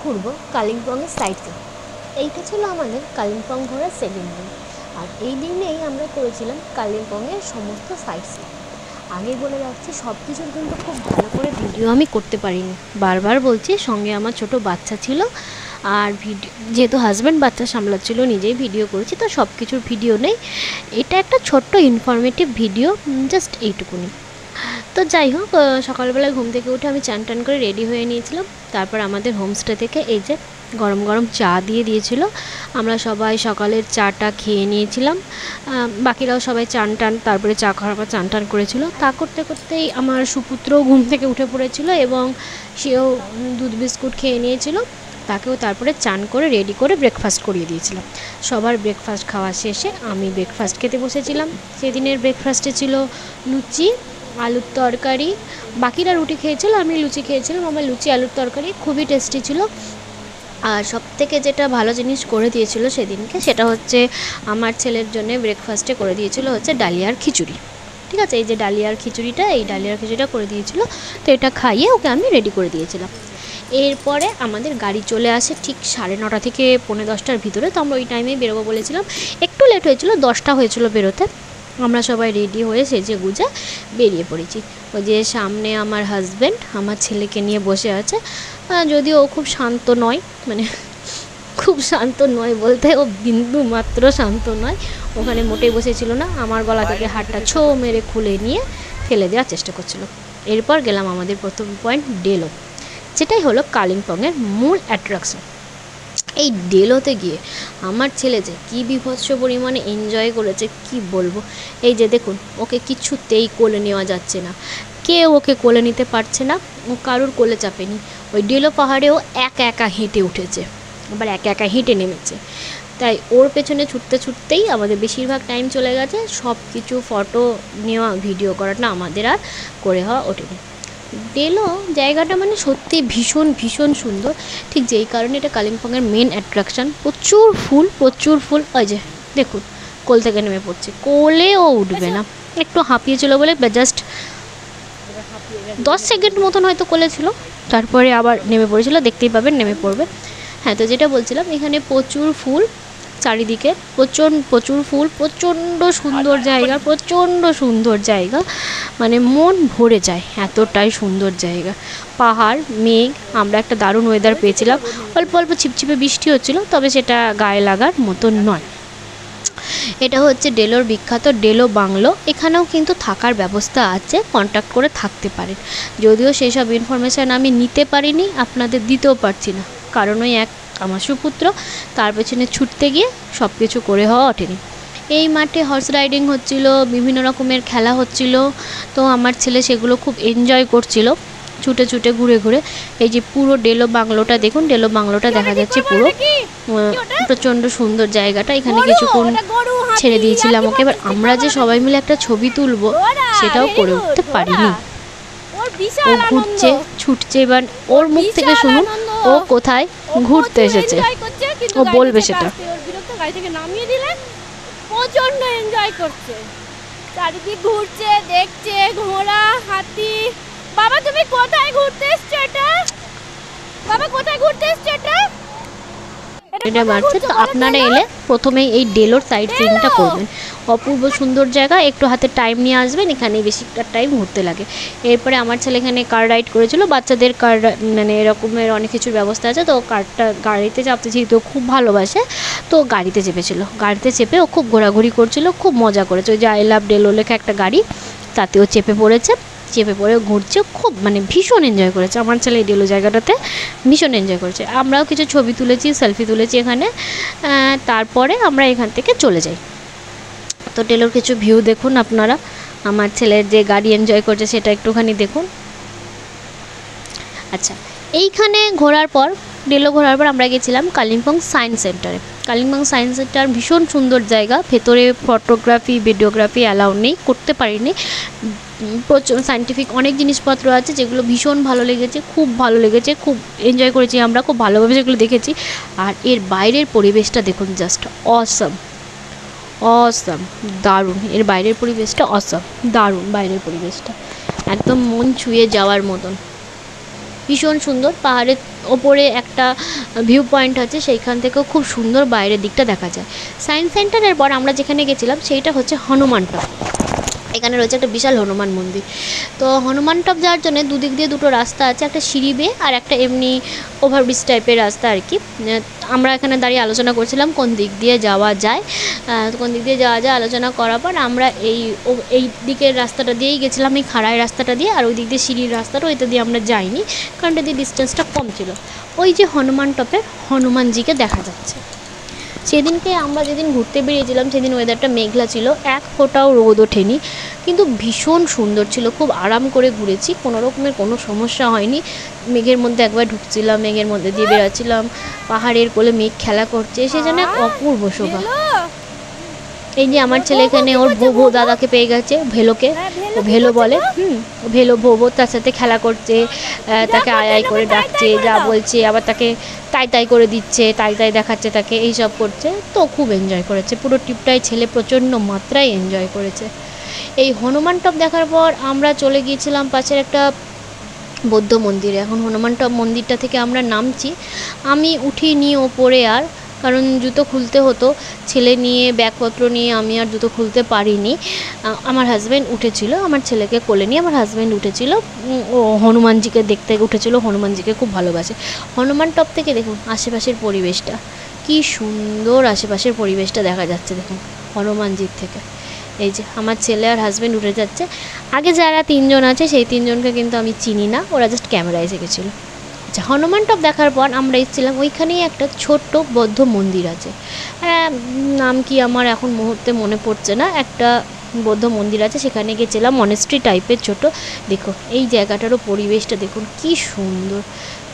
ঘুরবো কালিম্পংয়ের side scene. এইটা ছিল আমাদের কালিম্পং ঘোরার সেকেন্ড দিন। আর এই দিনেই আমরা করেছিলাম কালিম্পংয়ের সমস্ত সাইট সিন। আগে বলে রাখছি, সব কিছুর কিন্তু খুব ভালো করে ভিডিও আমি করতে পারিনি, বারবার বলছি। সঙ্গে আমার ছোট বাচ্চা ছিল, আর ভিডিও যেহেতু হাজব্যান্ড বাচ্চা সামলাচ্ছিল, নিজেই ভিডিও করেছি, তো সব কিছুর ভিডিও নেই। এটা একটা ছোট্ট ইনফরমেটিভ ভিডিও, জাস্ট এইটুকুনি। তো যাই হোক, সকালবেলায় ঘুম থেকে উঠে আমি চান টান করে রেডি হয়ে নিয়েছিলাম। তারপর আমাদের হোমস্টে থেকে এই যে গরম গরম চা দিয়েছিল। আমরা সবাই সকালের চাটা খেয়ে নিয়েছিলাম। বাকিরাও সবাই চান টান, তারপরে চা খাওয়ার পর চান টান করেছিল। তা করতে করতেই আমার সুপুত্রও ঘুম থেকে উঠে পড়েছিল এবং সেও দুধ বিস্কুট খেয়ে নিয়েছিল। তাকেও তারপরে চান করে রেডি করে ব্রেকফাস্ট করিয়ে দিয়েছিলাম। সবার ব্রেকফাস্ট খাওয়া শেষে আমি ব্রেকফাস্ট খেতে বসেছিলাম। সেদিনের ব্রেকফাস্টে ছিল লুচি, আলুর তরকারি। বাকিরা রুটি খেয়েছিল, আমি লুচি খেয়েছিলাম। আমার লুচি আলুর তরকারি খুবই টেস্টি ছিল। আর সবথেকে যেটা ভালো জিনিস করে দিয়েছিল সেদিনকে, সেটা হচ্ছে আমার ছেলের জন্য ব্রেকফাস্টে করে দিয়েছিল হচ্ছে ডালিয়ার খিচুড়ি। ঠিক আছে, এই যে ডালিয়ার খিচুড়িটা করে দিয়েছিল। তো এটা খাইয়ে ওকে আমি রেডি করে দিয়েছিলাম। এরপরে আমাদের গাড়ি চলে আসে ঠিক 9:30 থেকে 10:45-র ভিতরে। তো আমরা ওই টাইমেই বেরোবো বলেছিলাম। একটু লেট হয়েছিল, 10টা হয়েছিল বেরোতে। আমরা সবাই রেডি হয়ে সেজে গুজে বেরিয়ে পড়েছি। ওই যে সামনে আমার হাজব্যান্ড আমার ছেলেকে নিয়ে বসে আছে। যদিও ও খুব শান্ত নয়, মানে খুব শান্ত নয় বলতে ও বিন্দু মাত্র শান্ত নয়। ওখানে মোটেই বসেছিল না, আমার গলা থেকে হাতটা ছো মেরে খুলে নিয়ে ফেলে দেওয়ার চেষ্টা করছিল। এরপর গেলাম আমাদের প্রথম পয়েন্ট ডেলো, যেটাই হলো কালিম্পংয়ের মূল অ্যাট্রাকশন। এই ডেলোতে গিয়ে আমার ছেলে যে কী বীভৎস পরিমাণে এনজয় করেছে কি বলবো। এই যে দেখুন, ওকে কিছুতেই কোলে নেওয়া যাচ্ছে না, কেউ ওকে কোলে নিতে পারছে না, ও কারুর কোলে চাপেনি। ওই ডেলো পাহাড়েও একা একা হেঁটে উঠেছে, আবার একা একা হেঁটে নেমেছে। তাই ওর পেছনে ছুটতে ছুটতেই আমাদের বেশিরভাগ টাইম চলে গেছে। সব কিছু ফটো নেওয়া, ভিডিও করাটা আমাদের আর করে হওয়া ওঠেনি। ডেলো জায়গাটা মানে সত্যি ভীষণ ভীষণ সুন্দর, ঠিক যেই কারণে এটা কালিম্পংয়ের মেন অ্যাট্রাকশান। প্রচুর ফুল। ওই যে দেখুন, কোল থেকে নেমে পড়ছে, কোলেও উঠবে না, একটু হাঁপিয়েছিল বলে জাস্ট 10 সেকেন্ড মতন হয়তো কোলে ছিল, তারপরে আবার নেমে পড়েছিল। দেখতেই পাবেন নেমে পড়বে। হ্যাঁ, তো যেটা বলছিলাম, এখানে প্রচুর ফুল চারিদিকে, প্রচুর ফুল, প্রচণ্ড সুন্দর জায়গা, মানে মন ভরে যায়, এতটাই সুন্দর জায়গা। পাহাড়, মেঘ, আমরা একটা দারুণ ওয়েদার পেয়েছিলাম। অল্প অল্প ছিপছিপে বৃষ্টি হচ্ছিল, তবে সেটা গায়ে লাগার মতন নয়। এটা হচ্ছে ডেলোর বিখ্যাত ডেলো বাংলো। এখানেও কিন্তু থাকার ব্যবস্থা আছে, কন্ট্যাক্ট করে থাকতে পারেন। যদিও সেসব ইনফরমেশান আমি নিতে পারিনি, আপনাদের দিতেও পারছি না, কারণ ওই আমার সুপুত্র, তার পেছনে ছুটতে গিয়ে সব কিছু করে হওয়া ওঠেনি। এই মাঠে হর্স রাইডিং হচ্ছিল, বিভিন্ন রকমের খেলা হচ্ছিল। তো আমার ছেলে সেগুলো খুব এনজয় করছিল, ছুটে ছুটে ঘুরে ঘুরে। এই যে পুরো ডেলো বাংলোটা দেখুন, ডেলো বাংলোটা দেখা যাচ্ছে পুরো, প্রচণ্ড সুন্দর জায়গাটা। এখানে কিছুক্ষণ ছেড়ে দিয়েছিলাম ওকে। এবার আমরা যে সবাই মিলে একটা ছবি তুলবো সেটাও করে উঠতে পারিনি। ও ঘুরছে, ছুটছে। এবার ওর মুখ থেকে শুনুন ও কোথায় ঘুরতে এসেছে, ও বলবে সেটা। গাড়ি থেকে নামিয়ে দিলে প্রচন্ড এনজয় করছে, চারিদিক ঘুরছে, দেখছে ঘোড়া, হাতি। বাবা তুমি কোথায় ঘুরতে এসছো? এটা বাড়ছে। তো আপনারা এলে প্রথমেই এই ডেলোর সাইড সিনটা করবেন, অপূর্ব সুন্দর জায়গা। একটু হাতে টাইম নিয়ে আসবেন, এখানে বেশিটা টাইম ঘুরতে লাগে। এরপরে আমার ছেলে এখানে কার রাইড করেছিল, বাচ্চাদের কার, মানে এরকমের অনেক কিছুর ব্যবস্থা আছে। তো গাড়িতে চাপতে যেহেতু খুব ভালোবাসে, তো গাড়িতে চেপেছিল। গাড়িতে চেপে ও খুব ঘোরাঘুরি করছিল, খুব মজা করেছে। ওই যে আই লাভ ডেলো লেখা একটা গাড়ি, তাতেও চেপে পড়ে ঘুরছে, খুব মানে ভীষণ এনজয় করেছে আমার ছেলে। এই ডেলো জায়গাটাতে ভীষণ এনজয় করেছে। আমরাও কিছু ছবি তুলেছি, সেলফি তুলেছি এখানে। তারপরে আমরা এখান থেকে চলে যাই। তো ডেলোর কিছু ভিউ দেখুন আপনারা, আমার ছেলের যে গাড়ি এনজয় করছে সেটা একটুখানি দেখুন। আচ্ছা, এইখানে ডেলো ঘোরার পর আমরা গেছিলাম কালিম্পং সায়েন্স সেন্টারে। কালিম্পং সায়েন্স সেন্টার ভীষণ সুন্দর জায়গা। ভেতরে ফটোগ্রাফি, ভিডিওগ্রাফি অ্যালাউ নেই, করতে পারিনি। প্রচুর সায়েন্টিফিক অনেক জিনিসপত্র আছে যেগুলো ভীষণ ভালো লেগেছে, খুব ভালো লেগেছে, খুব এনজয় করেছি আমরা, খুব ভালোভাবে সেগুলো দেখেছি। আর এর বাইরের পরিবেশটা দেখুন, জাস্ট অসম, দারুণ। এর বাইরের পরিবেশটা অসম, দারুণ। বাইরের পরিবেশটা একদম মন ছুঁয়ে যাওয়ার মতন। ভীষণ সুন্দর। পাহাড়ের ওপরে একটা ভিউ পয়েন্ট আছে, সেইখান থেকেও খুব সুন্দর বাইরের দিকটা দেখা যায়। সায়েন্স সেন্টারের পর আমরা যেখানে গেছিলাম সেইটা হচ্ছে হনুমান টপ। এখানে রয়েছে একটা বিশাল হনুমান মন্দির। তো হনুমান টপ যাওয়ার জন্য দুদিক দিয়ে দুটো রাস্তা আছে, একটা সিঁড়ি বেয়ে আর একটা এমনি ওভারব্রিজ টাইপের রাস্তা আর কি। আমরা এখানে দাঁড়িয়ে আলোচনা করছিলাম কোন দিক দিয়ে যাওয়া যায়, কোন দিক দিয়ে যাওয়া যায় আলোচনা করার পর আমরা এই দিকের রাস্তাটা দিয়েই গেছিলাম, এই খাড়াই রাস্তাটা দিয়ে। আর ওই দিক দিয়ে সিঁড়ির রাস্তাটা ওইটা দিয়ে আমরা যাইনি, কারণ এটা দিয়ে ডিস্টেন্সটা কম ছিল। ওই যে হনুমান টপের হনুমানজিকে দেখা যাচ্ছে। সেদিনকে আমরা যেদিন ঘুরতে বেরিয়েছিলাম সেদিন ওয়েদারটা মেঘলা ছিল, এক ফোঁটাও রোদ ওঠেনি, কিন্তু ভীষণ সুন্দর ছিল। খুব আরাম করে ঘুরেছি, কোনো রকমের কোনো সমস্যা হয়নি। মেঘের মধ্যে একবার ঢুকছিলাম, মেঘের মধ্যে দিয়ে বেরোচ্ছিলাম, পাহাড়ের কোলে মেঘ খেলা করছে, সে যেন এক অপূর্ব শোভা। এই যে আমার ছেলে এখানে ওর ভোবো দাদাকে পেয়ে গেছে, ভেলোকে, ও ভেলো বলে, ভেলো ভোবো তার সাথে খেলা করছে, তাকে আয় আয় করে ডাকছে, যা বলছে আবার তাকে তাই তাই করে দিচ্ছে, তাই তাই দেখাচ্ছে তাকে, এইসব করছে। তো খুব এনজয় করেছে পুরো ট্রিপটাই, ছেলে প্রচণ্ড মাত্রায় এনজয় করেছে। এই হনুমান টপ দেখার পর আমরা চলে গিয়েছিলাম পাশের একটা বৌদ্ধ মন্দিরে। এখন হনুমান টপ মন্দিরটা থেকে আমরা নামছি, আমি উঠিনি ওপরে আর, কারণ জুতো খুলতে হতো, ছেলে নিয়ে ব্যাগপত্র নিয়ে আমি আর জুতো খুলতে পারিনি। আমার হাজব্যান্ড উঠেছিল, আমার ছেলেকে কোলে নিয়ে আমার হাজব্যান্ড উঠেছিল, ও হনুমানজিকে দেখতে উঠেছিল, হনুমানজিকে খুব ভালোবাসে। হনুমান টপ থেকে দেখুন আশেপাশের পরিবেশটা কি সুন্দর, আশেপাশের পরিবেশটা দেখা যাচ্ছে দেখুন হনুমানজির থেকে। এই যে আমার ছেলে আর হাজব্যান্ড উঠে যাচ্ছে। আগে যারা তিনজন আছে সেই তিনজনকে কিন্তু আমি চিনি না, ওরা জাস্ট ক্যামেরায় এসেছিলো। আচ্ছা, হনুমান টপ দেখার পর আমরা এসেছিলাম, ওইখানেই একটা ছোট্ট বৌদ্ধ মন্দির আছে, নাম কি আমার এখন মুহূর্তে মনে পড়ছে না, একটা বৌদ্ধ মন্দির আছে, সেখানে গেছিলাম, মনেস্ট্রি টাইপের ছোট। দেখো এই জায়গাটারও পরিবেশটা দেখুন কি সুন্দর,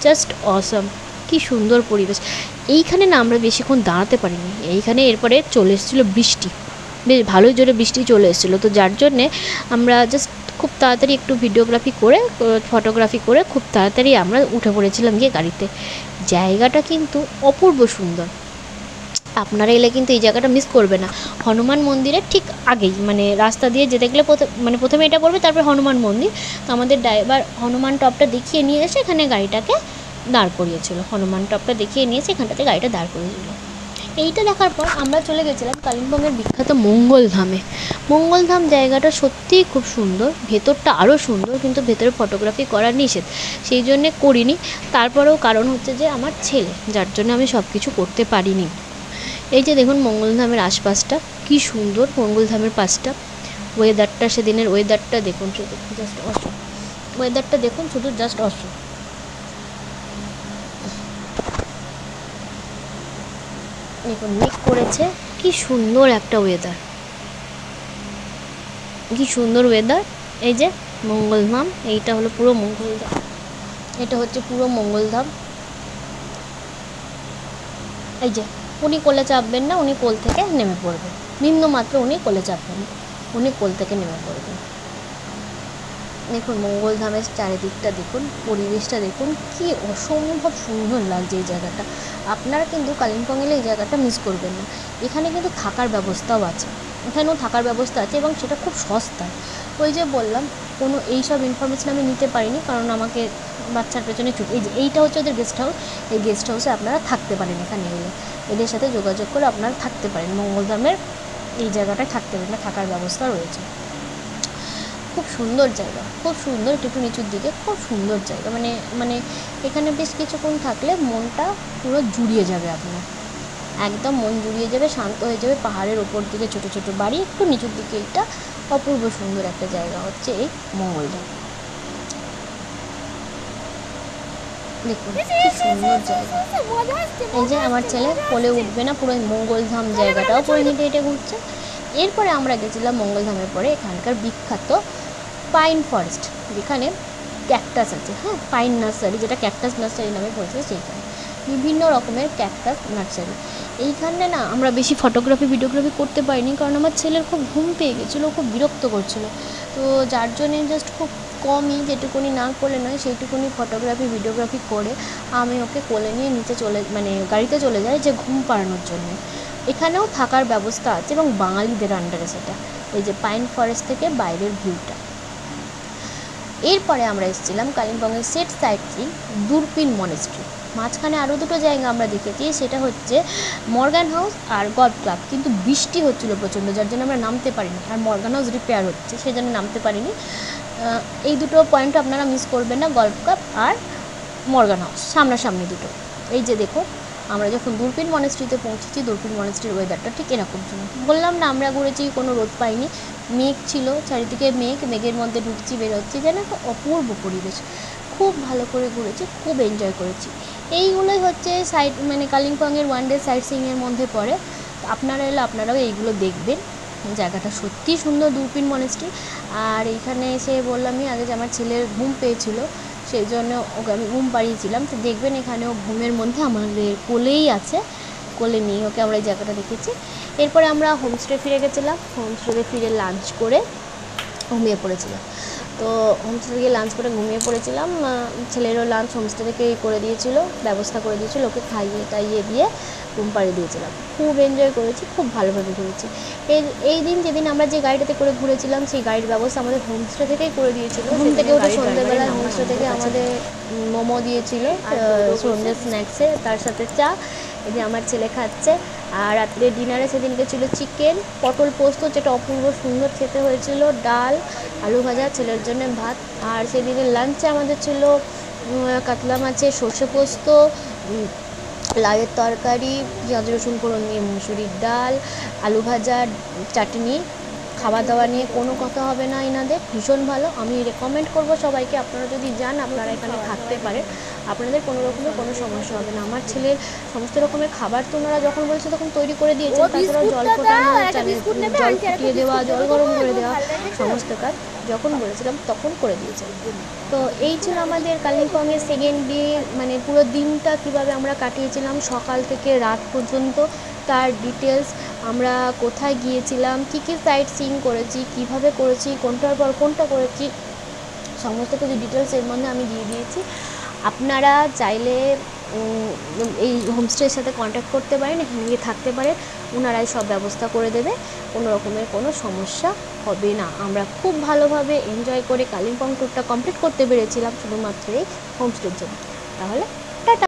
জাস্ট অসম, কি সুন্দর পরিবেশ। এইখানে না আমরা বেশিক্ষণ দাঁড়াতে পারিনি, এইখানে এরপরে চলে এসেছিলো বৃষ্টি, বেশ ভালোই জোরে বৃষ্টি চলে এসেছিলো, তো যার জন্যে আমরা জাস্ট খুব তাড়াতাড়ি একটু ভিডিওগ্রাফি করে, ফটোগ্রাফি করে খুব তাড়াতাড়ি আমরা উঠে পড়েছিলাম গিয়ে গাড়িতে। জায়গাটা কিন্তু অপূর্ব সুন্দর, আপনারা এলে কিন্তু এই জায়গাটা মিস করবে না। হনুমান মন্দিরের ঠিক আগেই, মানে রাস্তা দিয়ে যেতে গেলে প্রথমে এটা করবে, তারপরে হনুমান মন্দির। তো আমাদের ড্রাইভার হনুমান টপটা দেখিয়ে নিয়ে এসে এখানে গাড়িটাকে দাঁড় করিয়েছিল, হনুমান টপটা দেখিয়ে নিয়ে এসে এখানটাতে গাড়িটা দাঁড় করিয়েছিল। এইটা দেখার পর আমরা চলে গেছিলাম কালিম্পংয়ের বিখ্যাত মঙ্গলধামে। মঙ্গলধাম জায়গাটা সত্যিই খুব সুন্দর, ভেতরটা আরও সুন্দর, কিন্তু ভেতরে ফটোগ্রাফি করা নিষেধ, সেই জন্যে করিনি। তারপরেও কারণ হচ্ছে যে আমার ছেলে, যার জন্য আমি সব কিছু করতে পারিনি। এই যে দেখুন মঙ্গলধামের আশপাশটা কি সুন্দর, মঙ্গলধামের পাশটা, ওয়েদারটা, সেদিনের ওয়েদারটা দেখুন, শুধু জাস্ট অসম, ওয়েদারটা দেখুন শুধু জাস্ট অসম। দেখুন মেঘ করেছে, কি সুন্দর একটা ওয়েদার, কি সুন্দর ওয়েদার। এই যে মঙ্গলধাম, এইটা হলো পুরো মঙ্গলধাম, এটা হচ্ছে পুরো মঙ্গলধাম। এই যে উনি কোলে চাপবেন না, উনি কোল থেকে নেমে পড়বেন, বিন্দুমাত্র উনি কোলে চাপবেন, উনি কোল থেকে নেমে পড়বেন। দেখুন মঙ্গলধামের চারিদিকটা দেখুন, পরিবেশটা দেখুন, কি অসম্ভব সুন্দর লাগছে এই জায়গাটা। আপনারা কিন্তু কালিম্পং এলে এই জায়গাটা মিস করবেন না। এখানে কিন্তু থাকার ব্যবস্থাও আছে, এখানেও থাকার ব্যবস্থা আছে এবং সেটা খুব সস্তায়। ওই যে বললাম কোনো এইসব ইনফরমেশান আমি নিতে পারিনি, কারণ আমাকে বাচ্চার পেছনে ছুটি। এই যে এইটা হচ্ছে ওদের গেস্ট হাউস, এই গেস্ট হাউসে আপনারা থাকতে পারেন, এখানে এলে এদের সাথে যোগাযোগ করে আপনারা থাকতে পারেন। মঙ্গলধামের এই জায়গাটায় থাকতে পারেন, থাকার ব্যবস্থা রয়েছে। খুব সুন্দর জায়গা, খুব সুন্দর, একটু নিচুর দিকে, খুব সুন্দর জায়গা। মানে এখানে বেশ কিছুক্ষণ থাকলে মনটা পুরো জুড়িয়ে যাবে আপনার, একদম মন জুড়িয়ে যাবে, শান্ত হয়ে যাবে। পাহাড়ের ওপর দিকে ছোটো ছোটো বাড়ি, একটু নিচুর দিকে, এটা অপূর্ব সুন্দর একটা জায়গা হচ্ছে এই মঙ্গলধাম। দেখুন কি সুন্দর জায়গা। এই যে আমার ছেলে কোলে উঠবে না, পুরো মঙ্গলধাম জায়গাটাও পুরো হেঁটে হেঁটে ঘুরছে। এরপরে আমরা গেছিলাম মঙ্গলধামের পরে এখানকার বিখ্যাত পাইন ফরেস্ট, যেখানে ক্যাকটাস আছে, হ্যাঁ পাইন নার্সারি, যেটা ক্যাকটাস নার্সারি নামে পরিচিত, সেইখানে বিভিন্ন রকমের ক্যাকটাস নার্সারি। এইখানে না আমরা বেশি ফটোগ্রাফি ভিডিওগ্রাফি করতে পারিনি, কারণ আমার ছেলের খুব ঘুম পেয়ে গেছিলো, খুব বিরক্ত করছিলো, তো যার জন্যে জাস্ট খুব কমই, যেটুকুনি না করলে নয় সেইটুকুনি ফটোগ্রাফি ভিডিওগ্রাফি করে আমি ওকে কোলে নিয়ে নিচে গাড়িতে চলে যাই যে ঘুম পাড়ানোর জন্যে। এখানেও থাকার ব্যবস্থা আছে এবং বাঙালিদের আন্ডারে সেটা। এই যে পাইন ফরেস্ট থেকে বাইরের ভিউটা, এরপরে আমরা এসেছিলাম কালিম্পংয়ের সেট সাইট সিং দূরপিন মনেস্ট্রি। মাঝখানে আরও দুটো জায়গা আমরা দেখেছি, সেটা হচ্ছে মর্গান হাউস আর গল্ফ ক্লাব। কিন্তু বৃষ্টি হচ্ছিলো প্রচণ্ড, যার জন্য আমরা নামতে পারিনি। আর মর্গান হাউস রিপেয়ার হচ্ছে, সেই জন্য নামতে পারিনি। এই দুটো পয়েন্ট আপনারা মিস করবেন না, গল্ফ ক্লাব আর মর্গান হাউস সামনাসামনি দুটো। এই যে দেখো, আমরা যখন দূরপিন মনেস্ট্রিতে পৌঁছেছি, দূরপিন মনেস্ট্রির ওয়েদারটা ঠিক এরকম ছিল। বললাম না, আমরা ঘুরেছি, কোনো রোদ পাইনি, মেঘ ছিল চারিদিকে, মেঘের মধ্যে ঢুকছি বেরোচ্ছি, যেন একটা অপূর্ব পরিবেশ। খুব ভালো করে ঘুরেছি, খুব এনজয় করেছি। এইগুলোই হচ্ছে সাইট মানে কালিম্পংয়ের ওয়ান ডে সাইট সিইংয়ের মধ্যে পড়ে। আপনারা এলে আপনারাও এইগুলো দেখবেন। জায়গাটা সত্যিই সুন্দর, দূরপিন মনেস্ট্রি। আর এইখানে এসে বললামই আগে যে আমার ছেলের ঘুম পেয়েছিল, সেই জন্য ওকে আমি ঘুম পাড়িয়েছিলাম। তো দেখবেন এখানেও ঘুমের মধ্যে আমাদের কোলেই আছে, কোলে নিয়ে ওকে আমরা এই জায়গাটা দেখেছি। এরপরে আমরা হোমস্টে ফিরে গেছিলাম। হোমস্টেতে ফিরে লাঞ্চ করে ঘুমিয়ে পড়েছিলাম। তো হোমস্টে থেকে লাঞ্চ করে ঘুমিয়ে পড়েছিলাম। ছেলেরও লাঞ্চ হোমস্টে থেকেই করে দিয়েছিল, ব্যবস্থা করে দিয়েছিল, ওকে খাইয়ে টাইয়ে দিয়ে ঘুম পাড়িয়ে দিয়েছিলাম। খুব এনজয় করেছি, খুব ভালোভাবে ঘুরেছি। এই দিন যেদিন আমরা যে গাড়িটাতে করে ঘুরেছিলাম, সেই গাড়ির ব্যবস্থা আমাদের হোমস্টে থেকেই করে দিয়েছিল। ঘুম থেকে উঠে সন্ধ্যেবেলায় হোমস্টে থেকে আমাদের মোমো দিয়েছিল সন্ধ্যে স্ন্যাক্সে, তার সাথে চা। এই যে আমার ছেলে খাচ্ছে। আর রাত্রে ডিনারে সেদিনকে ছিল চিকেন, পটল পোস্ত, যেটা অপূর্ব সুন্দর খেতে হয়েছিল, ডাল, আলু ভাজা, ছেলের জন্য ভাত। আর সেদিনের লাঞ্চে আমাদের ছিল কাতলা মাছের সর্ষে পোস্ত, লাউয়ের তরকারি, পেঁয়াজ রসুন ফোড়ন দিয়ে মুসুরির ডাল, আলু ভাজা, চাটনি। খাওয়া দাওয়া নিয়ে কোনো কথা হবে না এনাদের, ভীষণ ভালো। আমি রেকমেন্ড করব সবাইকে, আপনারা যদি যান আপনারা এখানে থাকতে পারেন, আপনাদের কোনো রকমের কোনো সমস্যা হবে না। আমার ছেলের সমস্ত রকমের খাবার তো ওনারা যখন বলছে তখন তৈরি করে দিয়েছেন। তাছাড়াও জল ফোটানো, জল ফুটিয়ে দেওয়া, জল গরম করে দেওয়া, সমস্ত কাজ যখন বলেছিলাম তখন করে দিয়েছেন। তো এই ছিল আমাদের কালিম্পংয়ের সেকেন্ড ডে, মানে পুরো দিনটা কীভাবে আমরা কাটিয়েছিলাম সকাল থেকে রাত পর্যন্ত, তার ডিটেলস, আমরা কোথায় গিয়েছিলাম, কী কী সাইট সিইং করেছি, কীভাবে করেছি, কোনটার পর কোনটা করেছি, সমস্ত কিছু ডিটেলস এর মধ্যে আমি দিয়ে দিয়েছি। আপনারা চাইলে এই হোমস্টের সাথে কন্ট্যাক্ট করতে পারেন, এখানে গিয়ে থাকতে পারেন, ওনারাই সব ব্যবস্থা করে দেবে, কোনো রকমের কোনো সমস্যা হবে না। আমরা খুব ভালোভাবে এনজয় করে কালিম্পং ট্যুরটা কমপ্লিট করতে পেরেছিলাম শুধুমাত্র এই হোমস্টের জন্য। তাহলে টাটা।